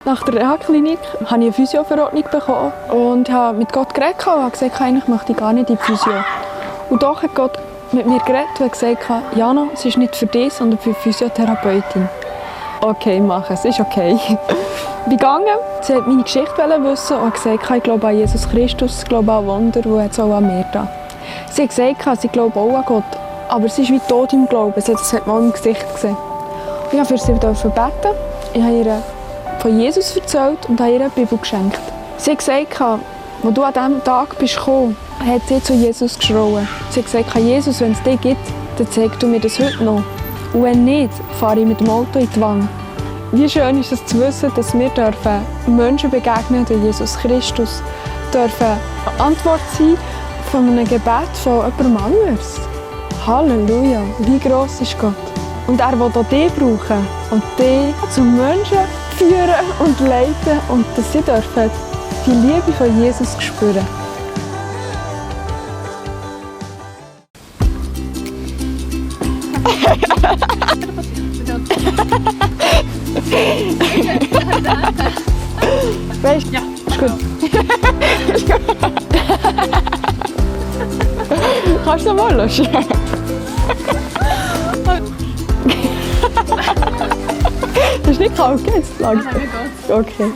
Nach der Reha-Klinik habe ich eine Physioverordnung bekommen und habe mit Gott geredet und habe gesagt, eigentlich möchte ich gar nicht in die Physio. Und doch hat Gott mit mir geredet und gesagt, Jana, es ist nicht für dich, sondern für die Physiotherapeutin. Okay, mach es, ist okay. Ich bin gegangen, sie wollte meine Geschichte wissen und hat gesagt, ich glaube an Jesus Christus, ich glaube an Wunder und hat es auch an mir da. Sie hat gesagt, sie glaube auch an Gott, aber sie ist wie tot im Glauben, das hat man auch im Gesicht gesehen. Und ich durfte für sie beten, ich habe ihr von Jesus erzählt und habe ihr eine Bibel geschenkt. Sie hat gesagt, als du an diesem Tag bist gekommen, hat sie zu Jesus geschrien. Sie hat gesagt, Jesus, wenn es dich gibt, dann zeig du mir das heute noch. Und wenn nicht, fahre ich mit dem Auto in die Wand. Wie schön ist es zu wissen, dass wir Menschen begegnen dürfen, Jesus Christus, dürfen eine Antwort sein von einem Gebet von jemandem anderes. Halleluja, wie gross ist Gott. Und er will auch dich brauchen und dich zum Menschen führen und leiten und dass sie dürfen die Liebe von Jesus spüren. Weißt du? Ja. Ist gut. Ist gut. Kannst du mal löschen? Das ist nicht kalt, geht's? Okay.